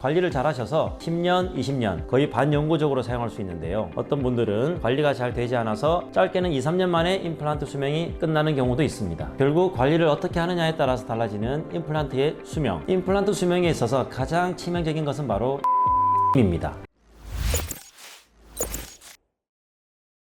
관리를 잘 하셔서 10년, 20년 거의 반영구적으로 사용할 수 있는데요. 어떤 분들은 관리가 잘 되지 않아서 짧게는 2, 3년 만에 임플란트 수명이 끝나는 경우도 있습니다. 결국 관리를 어떻게 하느냐에 따라서 달라지는 임플란트의 수명. 임플란트 수명에 있어서 가장 치명적인 것은 바로 입니다.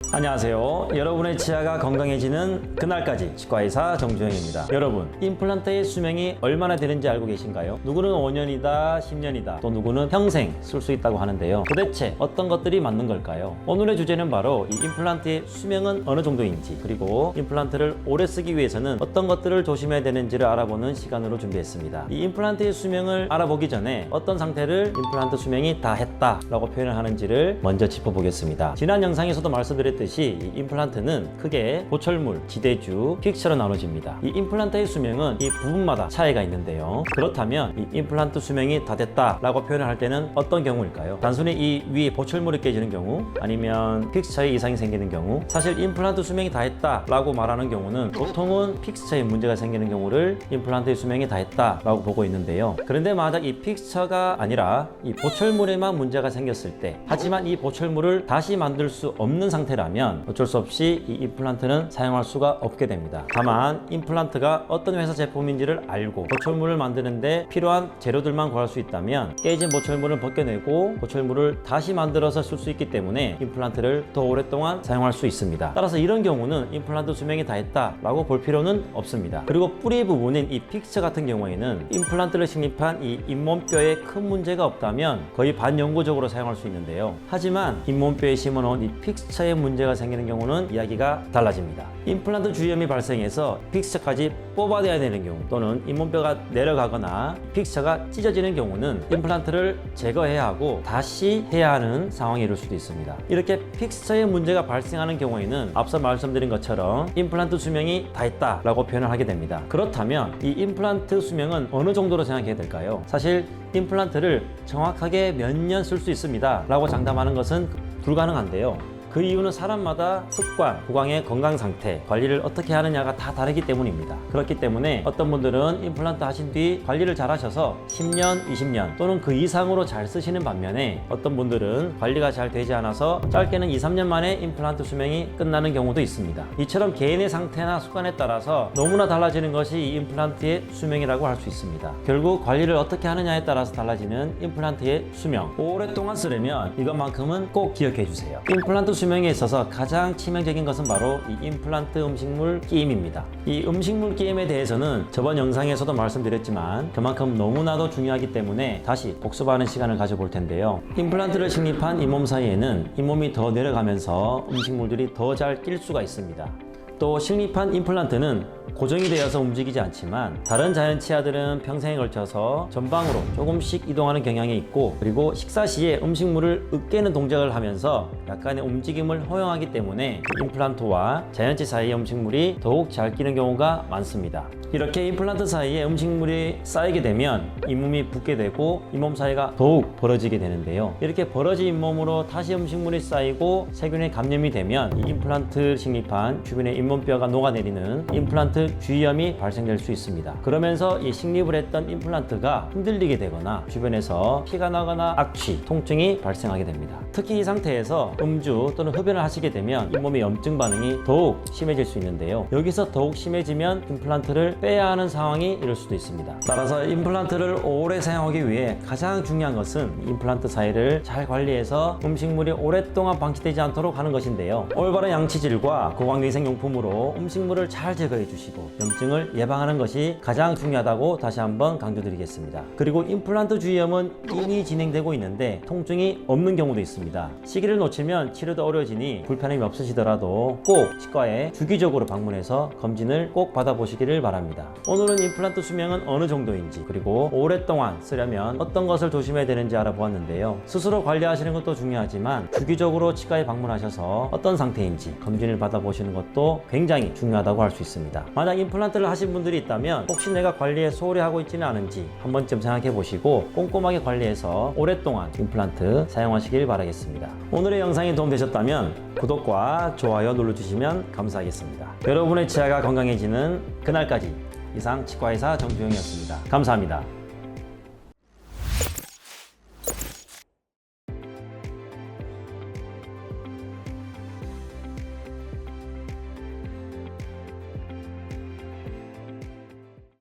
안녕하세요. 여러분의 치아가 건강해지는 그날까지 치과의사 정주영입니다. 여러분, 임플란트의 수명이 얼마나 되는지 알고 계신가요? 누구는 5년이다, 10년이다, 또 누구는 평생 쓸 수 있다고 하는데요. 도대체 어떤 것들이 맞는 걸까요? 오늘의 주제는 바로 이 임플란트의 수명은 어느 정도인지, 그리고 임플란트를 오래 쓰기 위해서는 어떤 것들을 조심해야 되는지를 알아보는 시간으로 준비했습니다. 이 임플란트의 수명을 알아보기 전에 어떤 상태를 임플란트 수명이 다 했다라고 표현을 하는지를 먼저 짚어보겠습니다. 지난 영상에서도 말씀드렸듯이 이 임플란트는 크게 보철물, 지대주, 픽처로 나눠집니다. 이 임플란트의 수명은 이 부분마다 차이가 있는데요. 그렇다면 이 임플란트 수명이 다 됐다라고 표현을 할 때는 어떤 경우일까요? 단순히 이 위에 보철물이 깨지는 경우, 아니면 픽처에 이상이 생기는 경우. 사실 임플란트 수명이 다 했다라고 말하는 경우는 보통은 픽처에 문제가 생기는 경우를 임플란트의 수명이 다 했다라고 보고 있는데요. 그런데 만약 이 픽처가 아니라 이 보철물에만 문제가 생겼을 때, 하지만 이 보철물을 다시 만들 수 없는 상태라면 어쩔 수 없이 이 임플란트는 사용할 수가 없게 됩니다. 다만 임플란트가 어떤 회사 제품인지를 알고 보철물을 만드는데 필요한 재료들만 구할 수 있다면 깨진 보철물을 벗겨내고 보철물을 다시 만들어서 쓸 수 있기 때문에 임플란트를 더 오랫동안 사용할 수 있습니다. 따라서 이런 경우는 임플란트 수명이 다 했다라고 볼 필요는 없습니다. 그리고 뿌리 부분인 이 픽처 같은 경우에는 임플란트를 식립한 이 잇몸뼈에 큰 문제가 없다면 거의 반영구적으로 사용할 수 있는데요. 하지만 잇몸뼈에 심어놓은 이 픽처에 문제가 생기는 경우는 이야기가 달라집니다. 임플란트 주위염이 발생해서 픽처까지 뽑아내야 되는 경우, 또는 잇몸뼈가 내려가거나 픽처가 찢어지는 경우는 임플란트를 제거해야 하고 다시 해야 하는 상황이 이룰 수도 있습니다. 이렇게 픽처에 문제가 발생하는 경우에는 앞서 말씀드린 것처럼 임플란트 수명이 다 했다라고 표현을 하게 됩니다. 그렇다면 이 임플란트 수명은 어느 정도로 생각해야 될까요? 사실 임플란트를 정확하게 몇 년 쓸 수 있습니다 라고 장담하는 것은 불가능한데요. 그 이유는 사람마다 습관, 구강의 건강 상태, 관리를 어떻게 하느냐가 다 다르기 때문입니다. 그렇기 때문에 어떤 분들은 임플란트 하신 뒤 관리를 잘 하셔서 10년, 20년 또는 그 이상으로 잘 쓰시는 반면에 어떤 분들은 관리가 잘 되지 않아서 짧게는 2, 3년 만에 임플란트 수명이 끝나는 경우도 있습니다. 이처럼 개인의 상태나 습관에 따라서 너무나 달라지는 것이 이 임플란트의 수명이라고 할 수 있습니다. 결국 관리를 어떻게 하느냐에 따라서 달라지는 임플란트의 수명. 오랫동안 쓰려면 이것만큼은 꼭 기억해 주세요. 임플란트 수명에 있어서 가장 치명적인 것은 바로 이 임플란트 음식물 끼임입니다. 이 음식물 끼임에 대해서는 저번 영상에서도 말씀드렸지만 그만큼 너무나도 중요하기 때문에 다시 복습하는 시간을 가져볼 텐데요. 임플란트를 식립한 잇몸 사이에는 잇몸이 더 내려가면서 음식물들이 더 잘 낄 수가 있습니다. 또 식립한 임플란트는 고정이 되어서 움직이지 않지만 다른 자연 치아들은 평생에 걸쳐서 전방으로 조금씩 이동하는 경향이 있고, 그리고 식사 시에 음식물을 으깨는 동작을 하면서 약간의 움직임을 허용하기 때문에 임플란트와 자연치 사이의 음식물이 더욱 잘 끼는 경우가 많습니다. 이렇게 임플란트 사이에 음식물이 쌓이게 되면 잇몸이 붓게 되고 잇몸 사이가 더욱 벌어지게 되는데요. 이렇게 벌어진 잇몸으로 다시 음식물이 쌓이고 세균에 감염이 되면 이 임플란트 식립한 주변의 잇몸뼈가 녹아내리는 임플란트 주위염이 발생될 수 있습니다. 그러면서 이 식립을 했던 임플란트가 흔들리게 되거나 주변에서 피가 나거나 악취, 통증이 발생하게 됩니다. 특히 이 상태에서 음주 또는 흡연을 하시게 되면 잇몸의 염증 반응이 더욱 심해질 수 있는데요. 여기서 더욱 심해지면 임플란트를 빼야 하는 상황이 이룰 수도 있습니다. 따라서 임플란트를 오래 사용하기 위해 가장 중요한 것은 임플란트 사이를 잘 관리해서 음식물이 오랫동안 방치되지 않도록 하는 것인데요. 올바른 양치질과 구강위생용품으로 음식물을 잘 제거해 주시고 염증을 예방하는 것이 가장 중요하다고 다시 한번 강조드리겠습니다. 그리고 임플란트 주위염은 이미 진행되고 있는데 통증이 없는 경우도 있습니다. 시기를 놓치면 치료도 어려워지니 불편함이 없으시더라도 꼭 치과에 주기적으로 방문해서 검진을 꼭 받아보시기를 바랍니다. 오늘은 임플란트 수명은 어느 정도인지, 그리고 오랫동안 쓰려면 어떤 것을 조심해야 되는지 알아보았는데요. 스스로 관리하시는 것도 중요하지만 주기적으로 치과에 방문하셔서 어떤 상태인지 검진을 받아보시는 것도 굉장히 중요하다고 할 수 있습니다. 만약 임플란트를 하신 분들이 있다면 혹시 내가 관리에 소홀히 하고 있지는 않은지 한 번쯤 생각해 보시고 꼼꼼하게 관리해서 오랫동안 임플란트 사용하시길 바라겠습니다. 오늘의 영상이 도움되셨다면 구독과 좋아요 눌러주시면 감사하겠습니다. 여러분의 치아가 건강해지는 그날까지 이상 치과의사 정주영이었습니다. 감사합니다.